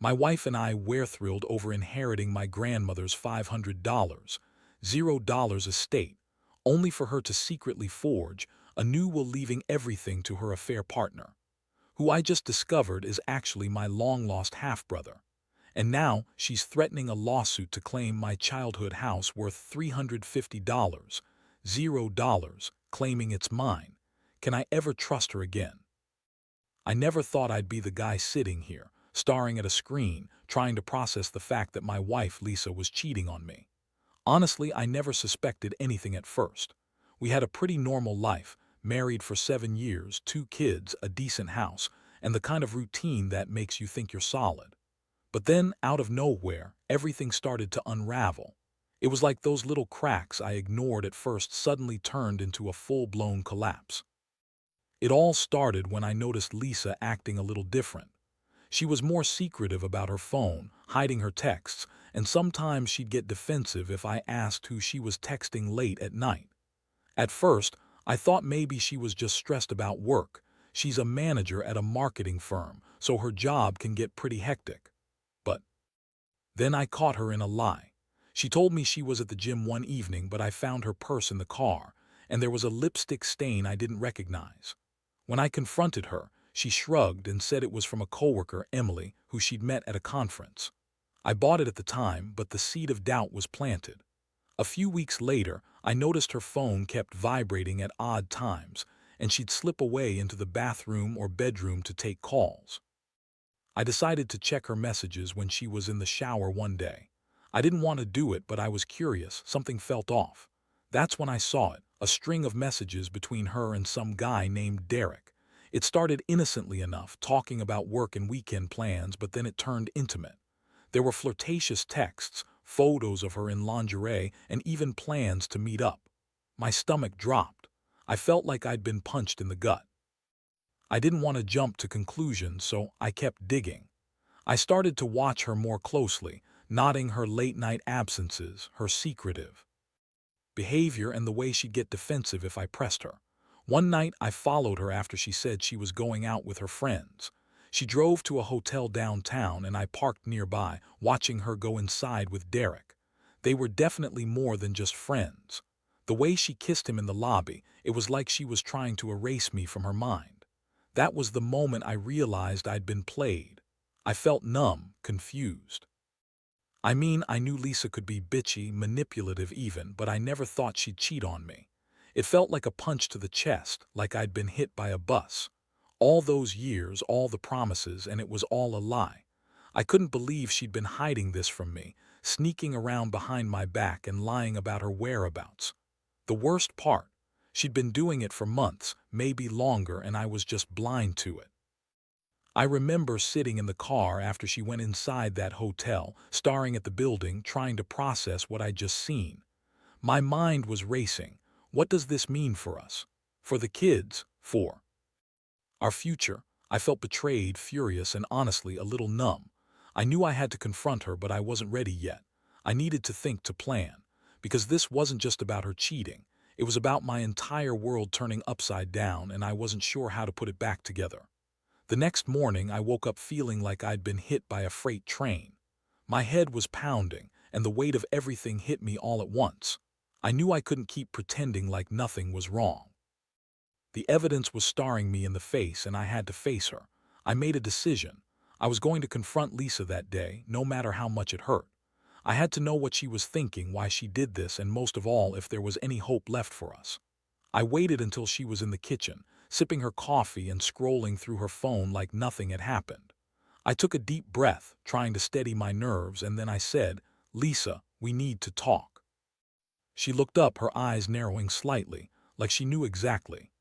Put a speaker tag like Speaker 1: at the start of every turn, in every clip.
Speaker 1: My wife and I were thrilled over inheriting my grandmother's $500, $0 estate, only for her to secretly forge a new will, leaving everything to her affair partner, who I just discovered is actually my long-lost half-brother. And now she's threatening a lawsuit to claim my childhood house worth $350, $0, claiming it's mine. Can I ever trust her again? I never thought I'd be the guy sitting here, staring at a screen, trying to process the fact that my wife, Lisa, was cheating on me. Honestly, I never suspected anything at first. We had a pretty normal life, married for 7 years, 2 kids, a decent house, and the kind of routine that makes you think you're solid. But then, out of nowhere, everything started to unravel. It was like those little cracks I ignored at first suddenly turned into a full-blown collapse. It all started when I noticed Lisa acting a little different. She was more secretive about her phone, hiding her texts, and sometimes she'd get defensive if I asked who she was texting late at night. At first, I thought maybe she was just stressed about work. She's a manager at a marketing firm, so her job can get pretty hectic. But then I caught her in a lie. She told me she was at the gym one evening, but I found her purse in the car, and there was a lipstick stain I didn't recognize. When I confronted her, she shrugged and said it was from a coworker, Emily, who she'd met at a conference. I bought it at the time, but the seed of doubt was planted. A few weeks later, I noticed her phone kept vibrating at odd times, and she'd slip away into the bathroom or bedroom to take calls. I decided to check her messages when she was in the shower one day. I didn't want to do it, but I was curious. Something felt off. That's when I saw it, a string of messages between her and some guy named Derek. It started innocently enough, talking about work and weekend plans, but then it turned intimate. There were flirtatious texts, photos of her in lingerie, and even plans to meet up. My stomach dropped. I felt like I'd been punched in the gut. I didn't want to jump to conclusions, so I kept digging. I started to watch her more closely, noting her late-night absences, her secretive behavior, and the way she'd get defensive if I pressed her. One night, I followed her after she said she was going out with her friends. She drove to a hotel downtown, and I parked nearby, watching her go inside with Derek. They were definitely more than just friends. The way she kissed him in the lobby, it was like she was trying to erase me from her mind. That was the moment I realized I'd been played. I felt numb, confused. I mean, I knew Lisa could be bitchy, manipulative even, but I never thought she'd cheat on me. It felt like a punch to the chest, like I'd been hit by a bus. All those years, all the promises, and it was all a lie. I couldn't believe she'd been hiding this from me, sneaking around behind my back and lying about her whereabouts. The worst part, she'd been doing it for months, maybe longer, and I was just blind to it. I remember sitting in the car after she went inside that hotel, staring at the building, trying to process what I'd just seen. My mind was racing. What does this mean for us? For the kids? For our future? I felt betrayed, furious, and honestly a little numb. I knew I had to confront her, but I wasn't ready yet. I needed to think, to plan. Because this wasn't just about her cheating. It was about my entire world turning upside down, and I wasn't sure how to put it back together. The next morning, I woke up feeling like I'd been hit by a freight train. My head was pounding, and the weight of everything hit me all at once. I knew I couldn't keep pretending like nothing was wrong. The evidence was staring me in the face, and I had to face her. I made a decision. I was going to confront Lisa that day, no matter how much it hurt. I had to know what she was thinking, why she did this, and most of all, if there was any hope left for us. I waited until she was in the kitchen, sipping her coffee and scrolling through her phone like nothing had happened. I took a deep breath, trying to steady my nerves, and then I said, "Lisa, we need to talk." She looked up, her eyes narrowing slightly, like she knew exactly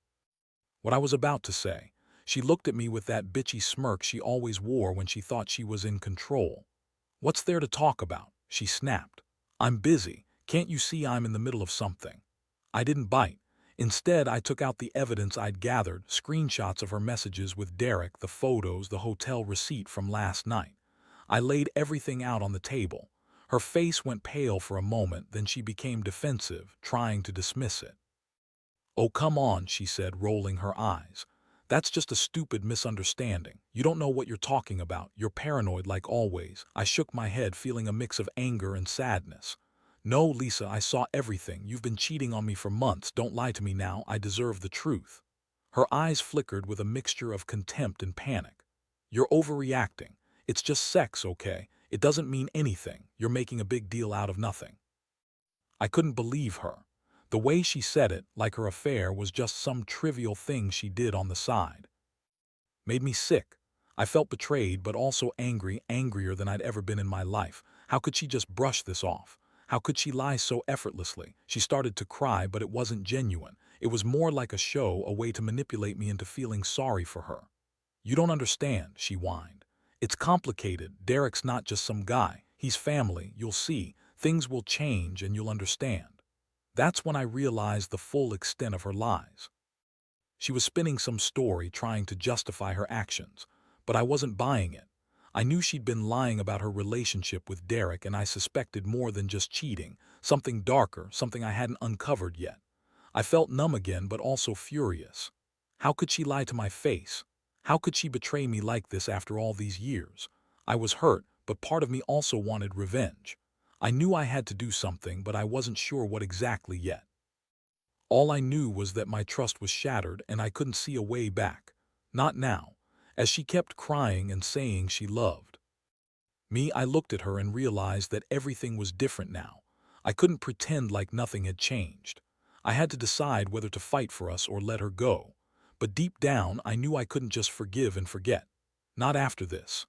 Speaker 1: what I was about to say. She looked at me with that bitchy smirk she always wore when she thought she was in control. "What's there to talk about?" she snapped. "I'm busy. Can't you see I'm in the middle of something?" I didn't bite. Instead, I took out the evidence I'd gathered, screenshots of her messages with Derek, the photos, the hotel receipt from last night. I laid everything out on the table. Her face went pale for a moment, then she became defensive, trying to dismiss it. "Oh, come on," she said, rolling her eyes. That's just a stupid misunderstanding. You don't know what you're talking about. You're paranoid like always. I shook my head, feeling a mix of anger and sadness. No, Lisa, I saw everything. You've been cheating on me for months. Don't lie to me now. I deserve the truth. Her eyes flickered with a mixture of contempt and panic. You're overreacting. It's just sex, okay? It doesn't mean anything. You're making a big deal out of nothing. I couldn't believe her. The way she said it, like her affair was just some trivial thing she did on the side, made me sick. I felt betrayed, but also angry, angrier than I'd ever been in my life. How could she just brush this off? How could she lie so effortlessly? She started to cry, but it wasn't genuine. It was more like a show, a way to manipulate me into feeling sorry for her. You don't understand, she whined. It's complicated. Derek's not just some guy. He's family. You'll see. Things will change and you'll understand. That's when I realized the full extent of her lies. She was spinning some story trying to justify her actions, but I wasn't buying it. I knew she'd been lying about her relationship with Derek, and I suspected more than just cheating, something darker, something I hadn't uncovered yet. I felt numb again, but also furious. How could she lie to my face? How could she betray me like this after all these years? I was hurt, but part of me also wanted revenge. I knew I had to do something, but I wasn't sure what exactly yet. All I knew was that my trust was shattered and I couldn't see a way back. Not now. As she kept crying and saying she loved me, I looked at her and realized that everything was different now. I couldn't pretend like nothing had changed. I had to decide whether to fight for us or let her go. But deep down, I knew I couldn't just forgive and forget. Not after this.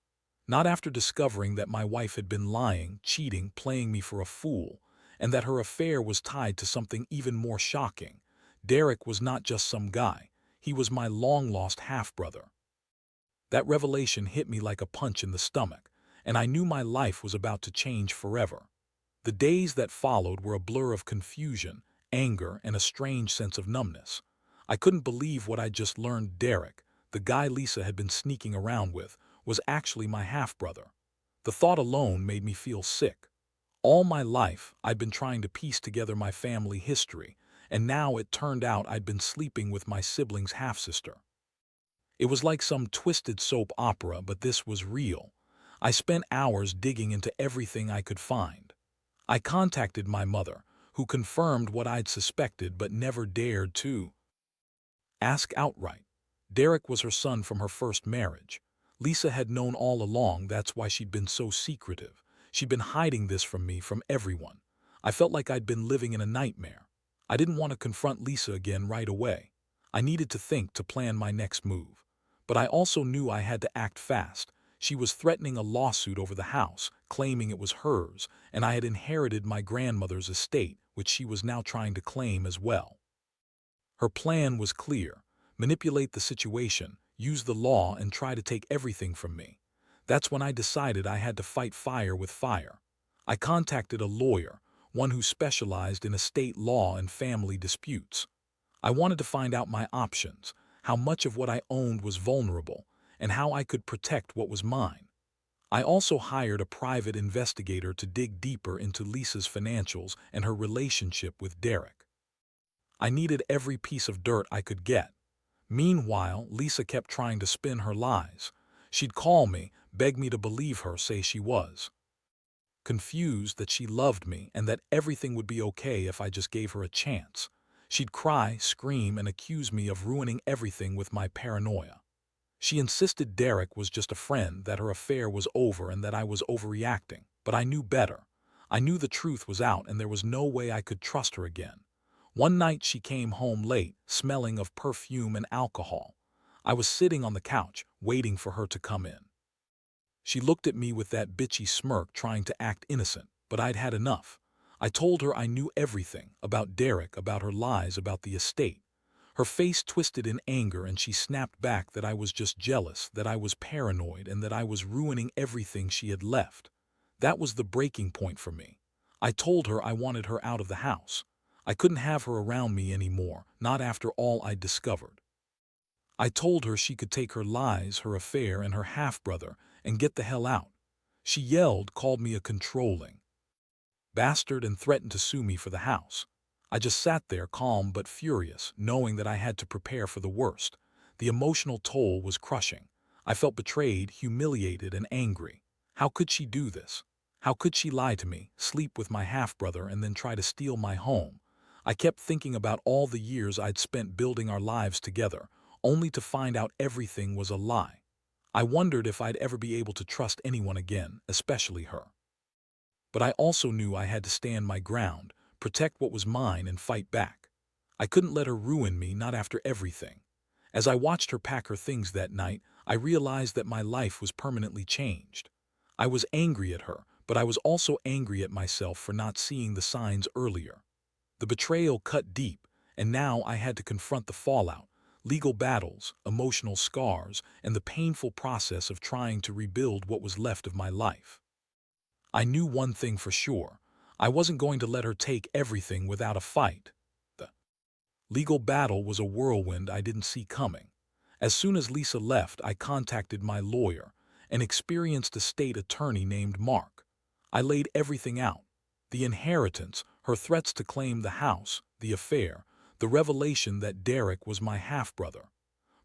Speaker 1: Not after discovering that my wife had been lying, cheating, playing me for a fool, and that her affair was tied to something even more shocking. Derek was not just some guy. He was my long-lost half-brother. That revelation hit me like a punch in the stomach, and I knew my life was about to change forever. The days that followed were a blur of confusion, anger, and a strange sense of numbness. I couldn't believe what I'd just learned. Derek, the guy Lisa had been sneaking around with, was actually my half-brother. The thought alone made me feel sick. All my life, I'd been trying to piece together my family history, and now it turned out I'd been sleeping with my sibling's half-sister. It was like some twisted soap opera, but this was real. I spent hours digging into everything I could find. I contacted my mother, who confirmed what I'd suspected but never dared to ask outright. Derek was her son from her first marriage. Lisa had known all along. That's why she'd been so secretive. She'd been hiding this from me, from everyone. I felt like I'd been living in a nightmare. I didn't want to confront Lisa again right away. I needed to think, to plan my next move. But I also knew I had to act fast. She was threatening a lawsuit over the house, claiming it was hers, and I had inherited my grandmother's estate, which she was now trying to claim as well. Her plan was clear: manipulate the situation, use the law, and try to take everything from me. That's when I decided I had to fight fire with fire. I contacted a lawyer, one who specialized in estate law and family disputes. I wanted to find out my options, how much of what I owned was vulnerable, and how I could protect what was mine. I also hired a private investigator to dig deeper into Lisa's financials and her relationship with Derek. I needed every piece of dirt I could get. Meanwhile, Lisa kept trying to spin her lies. She'd call me, beg me to believe her, say she was confused, that she loved me, and that everything would be okay if I just gave her a chance. She'd cry, scream, and accuse me of ruining everything with my paranoia. She insisted Derek was just a friend, that her affair was over, and that I was overreacting. But I knew better. I knew the truth was out, and there was no way I could trust her again. One night she came home late, smelling of perfume and alcohol. I was sitting on the couch, waiting for her to come in. She looked at me with that bitchy smirk, trying to act innocent, but I'd had enough. I told her I knew everything, about Derek, about her lies, about the estate. Her face twisted in anger, and she snapped back that I was just jealous, that I was paranoid, and that I was ruining everything she had left. That was the breaking point for me. I told her I wanted her out of the house. I couldn't have her around me anymore, not after all I'd discovered. I told her she could take her lies, her affair, and her half-brother and get the hell out. She yelled, called me a controlling bastard, and threatened to sue me for the house. I just sat there, calm but furious, knowing that I had to prepare for the worst. The emotional toll was crushing. I felt betrayed, humiliated, and angry. How could she do this? How could she lie to me, sleep with my half-brother, and then try to steal my home? I kept thinking about all the years I'd spent building our lives together, only to find out everything was a lie. I wondered if I'd ever be able to trust anyone again, especially her. But I also knew I had to stand my ground, protect what was mine, and fight back. I couldn't let her ruin me, not after everything. As I watched her pack her things that night, I realized that my life was permanently changed. I was angry at her, but I was also angry at myself for not seeing the signs earlier. The betrayal cut deep, and now I had to confront the fallout, legal battles, emotional scars, and the painful process of trying to rebuild what was left of my life. I knew one thing for sure. I wasn't going to let her take everything without a fight. The legal battle was a whirlwind I didn't see coming. As soon as Lisa left, I contacted my lawyer, an experienced estate attorney named Mark. I laid everything out: the inheritance, her threats to claim the house, the affair, the revelation that Derek was my half-brother.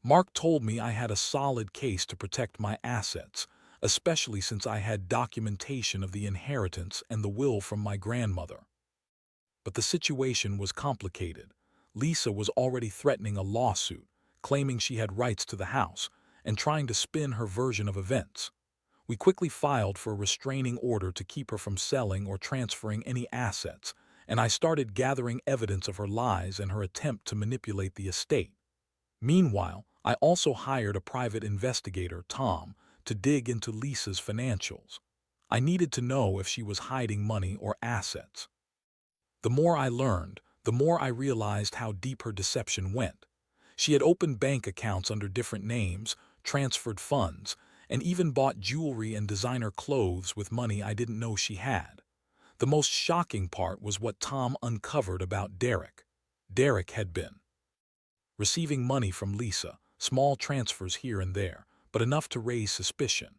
Speaker 1: Mark told me I had a solid case to protect my assets, especially since I had documentation of the inheritance and the will from my grandmother. But the situation was complicated. Lisa was already threatening a lawsuit, claiming she had rights to the house, and trying to spin her version of events. We quickly filed for a restraining order to keep her from selling or transferring any assets, and I started gathering evidence of her lies and her attempt to manipulate the estate. Meanwhile, I also hired a private investigator, Tom, to dig into Lisa's financials. I needed to know if she was hiding money or assets. The more I learned, the more I realized how deep her deception went. She had opened bank accounts under different names, transferred funds, and even bought jewelry and designer clothes with money I didn't know she had. The most shocking part was what Tom uncovered about Derek. Derek had been receiving money from Lisa, small transfers here and there, but enough to raise suspicion.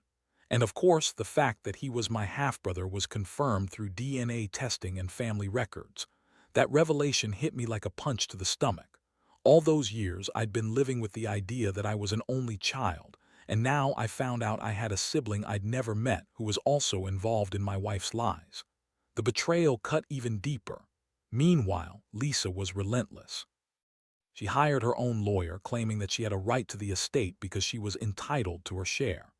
Speaker 1: And of course, the fact that he was my half-brother was confirmed through DNA testing and family records. That revelation hit me like a punch to the stomach. All those years, I'd been living with the idea that I was an only child, and now I found out I had a sibling I'd never met who was also involved in my wife's lies. The betrayal cut even deeper. Meanwhile, Lisa was relentless. She hired her own lawyer, claiming that she had a right to the estate because she was entitled to her share.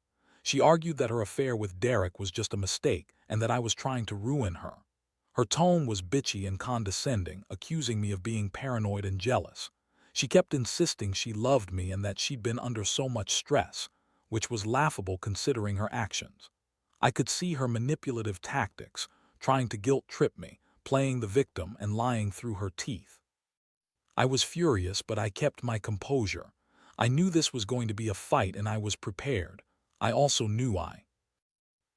Speaker 1: She argued that her affair with Derek was just a mistake and that I was trying to ruin her. Her tone was bitchy and condescending, accusing me of being paranoid and jealous. She kept insisting she loved me and that she'd been under so much stress, which was laughable considering her actions. I could see her manipulative tactics, trying to guilt-trip me, playing the victim and lying through her teeth. I was furious, but I kept my composure. I knew this was going to be a fight and I was prepared. I also knew I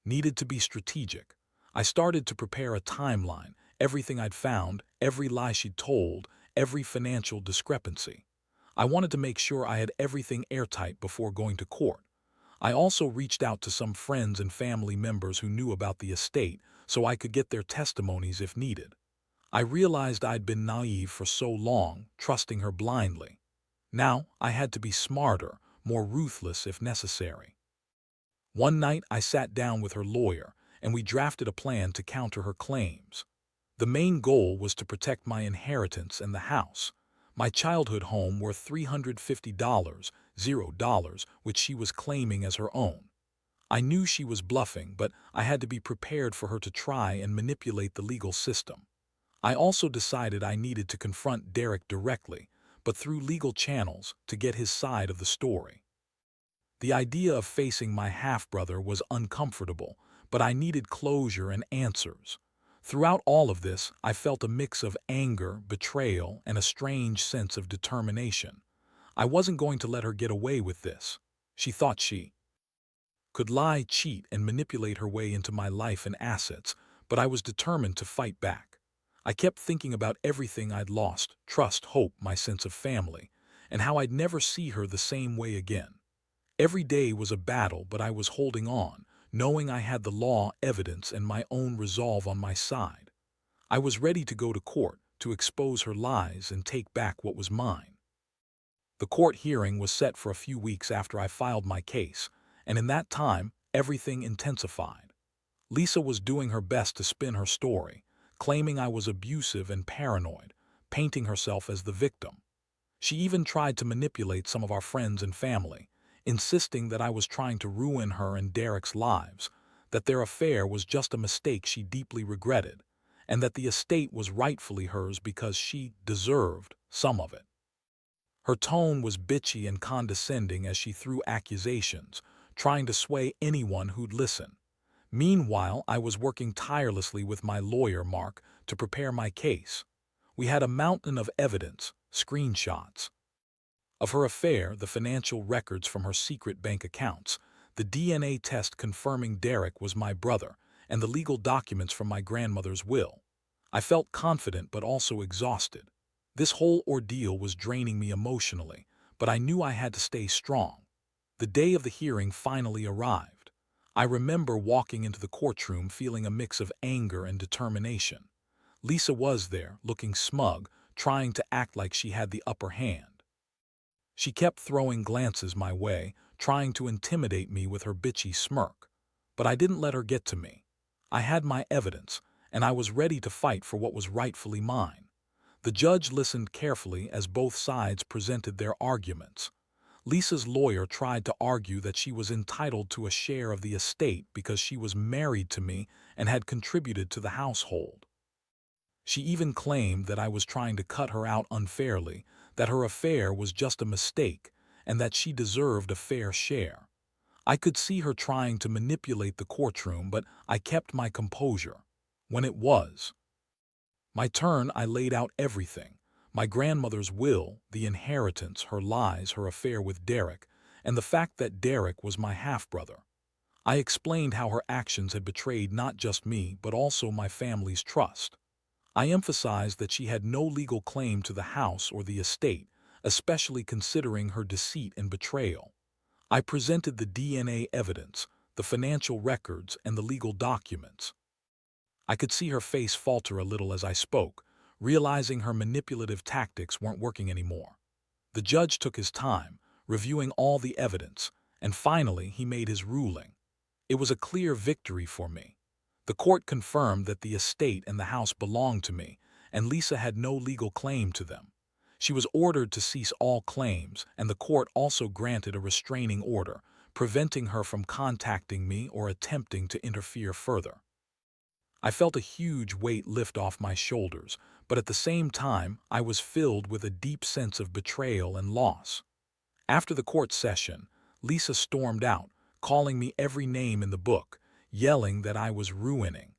Speaker 1: needed to be strategic. I started to prepare a timeline, everything I'd found, every lie she'd told, every financial discrepancy. I wanted to make sure I had everything airtight before going to court. I also reached out to some friends and family members who knew about the estate so I could get their testimonies if needed. I realized I'd been naive for so long, trusting her blindly. Now I had to be smarter, more ruthless if necessary. One night I sat down with her lawyer, and we drafted a plan to counter her claims. The main goal was to protect my inheritance and the house, my childhood home worth $350, $0, which she was claiming as her own. I knew she was bluffing, but I had to be prepared for her to try and manipulate the legal system. I also decided I needed to confront Derek directly, but through legal channels, to get his side of the story. The idea of facing my half-brother was uncomfortable, but I needed closure and answers. Throughout all of this, I felt a mix of anger, betrayal, and a strange sense of determination. I wasn't going to let her get away with this. She thought she could lie, cheat, and manipulate her way into my life and assets, but I was determined to fight back. I kept thinking about everything I'd lost: trust, hope, my sense of family, and how I'd never see her the same way again. Every day was a battle, but I was holding on, knowing I had the law, evidence, and my own resolve on my side. I was ready to go to court, to expose her lies and take back what was mine. The court hearing was set for a few weeks after I filed my case, and in that time, everything intensified. Lisa was doing her best to spin her story, claiming I was abusive and paranoid, painting herself as the victim. She even tried to manipulate some of our friends and family, insisting that I was trying to ruin her and Derek's lives, that their affair was just a mistake she deeply regretted, and that the estate was rightfully hers because she deserved some of it. Her tone was bitchy and condescending as she threw accusations, trying to sway anyone who'd listen. Meanwhile, I was working tirelessly with my lawyer, Mark, to prepare my case. We had a mountain of evidence, screenshots of her affair, the financial records from her secret bank accounts, the DNA test confirming Derek was my brother, and the legal documents from my grandmother's will. I felt confident but also exhausted. This whole ordeal was draining me emotionally, but I knew I had to stay strong. The day of the hearing finally arrived. I remember walking into the courtroom feeling a mix of anger and determination. Lisa was there, looking smug, trying to act like she had the upper hand. She kept throwing glances my way, trying to intimidate me with her bitchy smirk. But I didn't let her get to me. I had my evidence, and I was ready to fight for what was rightfully mine. The judge listened carefully as both sides presented their arguments. Lisa's lawyer tried to argue that she was entitled to a share of the estate because she was married to me and had contributed to the household. She even claimed that I was trying to cut her out unfairly, that her affair was just a mistake, and that she deserved a fair share. I could see her trying to manipulate the courtroom, but I kept my composure. When it was my turn, I laid out everything: my grandmother's will, the inheritance, her lies, her affair with Derek, and the fact that Derek was my half-brother. I explained how her actions had betrayed not just me, but also my family's trust. I emphasized that she had no legal claim to the house or the estate, especially considering her deceit and betrayal. I presented the DNA evidence, the financial records, and the legal documents. I could see her face falter a little as I spoke, realizing her manipulative tactics weren't working anymore. The judge took his time, reviewing all the evidence, and finally he made his ruling. It was a clear victory for me. The court confirmed that the estate and the house belonged to me, and Lisa had no legal claim to them. She was ordered to cease all claims, and the court also granted a restraining order, preventing her from contacting me or attempting to interfere further. I felt a huge weight lift off my shoulders, but at the same time, I was filled with a deep sense of betrayal and loss. After the court session, Lisa stormed out, calling me every name in the book, yelling that I was ruining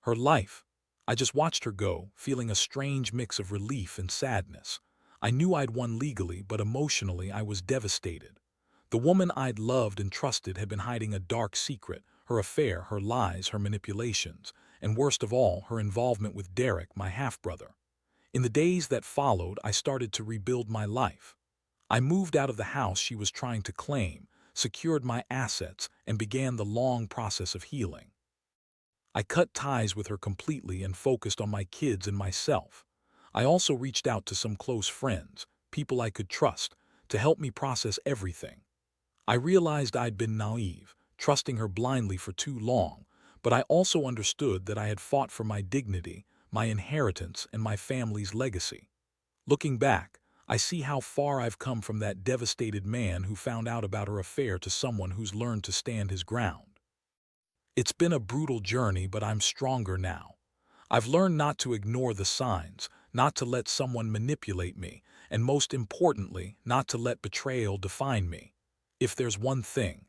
Speaker 1: her life. I just watched her go, feeling a strange mix of relief and sadness. I knew I'd won legally, but emotionally I was devastated. The woman I'd loved and trusted had been hiding a dark secret: her affair, her lies, her manipulations, and worst of all, her involvement with Derek, my half-brother. In the days that followed, I started to rebuild my life. I moved out of the house she was trying to claim, secured my assets, and began the long process of healing. I cut ties with her completely and focused on my kids and myself. I also reached out to some close friends, people I could trust, to help me process everything. I realized I'd been naive, trusting her blindly for too long, but I also understood that I had fought for my dignity, my inheritance, and my family's legacy. Looking back, I see how far I've come from that devastated man who found out about her affair to someone who's learned to stand his ground. It's been a brutal journey, but I'm stronger now. I've learned not to ignore the signs, not to let someone manipulate me, and most importantly, not to let betrayal define me. If there's one thing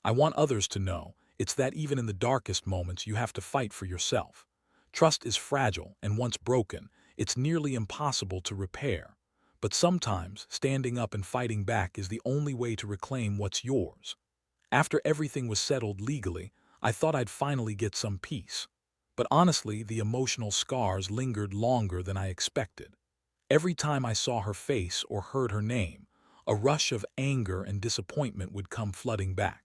Speaker 1: I want others to know, it's that even in the darkest moments you have to fight for yourself. Trust is fragile, and once broken, it's nearly impossible to repair. But sometimes, standing up and fighting back is the only way to reclaim what's yours. After everything was settled legally, I thought I'd finally get some peace. But honestly, the emotional scars lingered longer than I expected. Every time I saw her face or heard her name, a rush of anger and disappointment would come flooding back.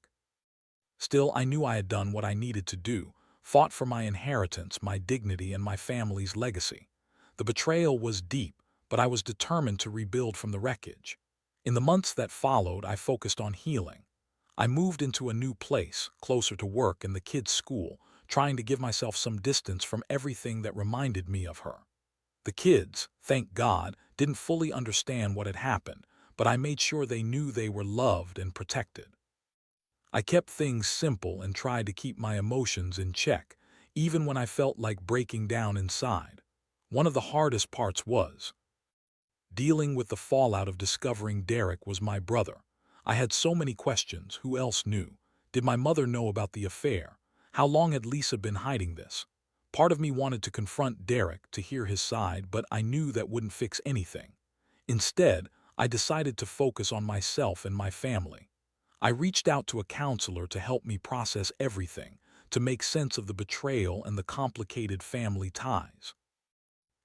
Speaker 1: Still, I knew I had done what I needed to do, fought for my inheritance, my dignity, and my family's legacy. The betrayal was deep, but I was determined to rebuild from the wreckage. In the months that followed, I focused on healing. I moved into a new place, closer to work and the kids' school, trying to give myself some distance from everything that reminded me of her. The kids, thank God, didn't fully understand what had happened, but I made sure they knew they were loved and protected. I kept things simple and tried to keep my emotions in check, even when I felt like breaking down inside. One of the hardest parts was dealing with the fallout of discovering Derek was my brother. I had so many questions. Who else knew? Did my mother know about the affair? How long had Lisa been hiding this? Part of me wanted to confront Derek to hear his side, but I knew that wouldn't fix anything. Instead, I decided to focus on myself and my family. I reached out to a counselor to help me process everything, to make sense of the betrayal and the complicated family ties.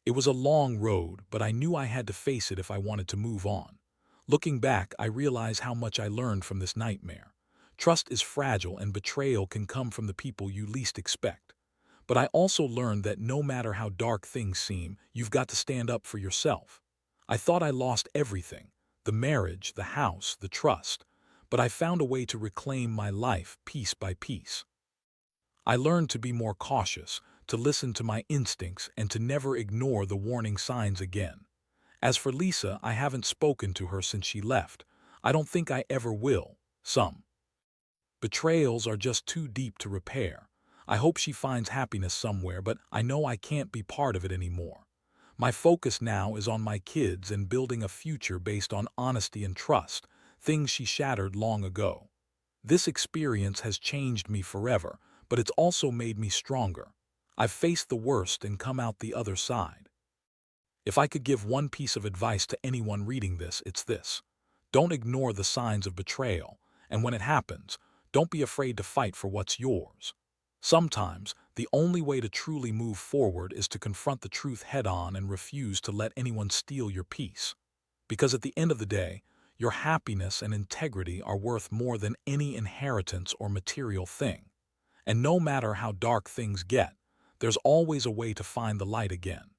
Speaker 1: It was a long road, but I knew I had to face it if I wanted to move on. Looking back, I realize how much I learned from this nightmare. Trust is fragile and betrayal can come from the people you least expect. But I also learned that no matter how dark things seem, you've got to stand up for yourself. I thought I lost everything, the marriage, the house, the trust, but I found a way to reclaim my life piece by piece. I learned to be more cautious, to listen to my instincts, and to never ignore the warning signs again. As for Lisa, I haven't spoken to her since she left. I don't think I ever will. Some betrayals are just too deep to repair. I hope she finds happiness somewhere, but I know I can't be part of it anymore. My focus now is on my kids and building a future based on honesty and trust, things she shattered long ago. This experience has changed me forever, but it's also made me stronger. I've faced the worst and come out the other side. If I could give one piece of advice to anyone reading this, it's this. Don't ignore the signs of betrayal, and when it happens, don't be afraid to fight for what's yours. Sometimes, the only way to truly move forward is to confront the truth head-on and refuse to let anyone steal your peace. Because at the end of the day, your happiness and integrity are worth more than any inheritance or material thing. And no matter how dark things get, there's always a way to find the light again.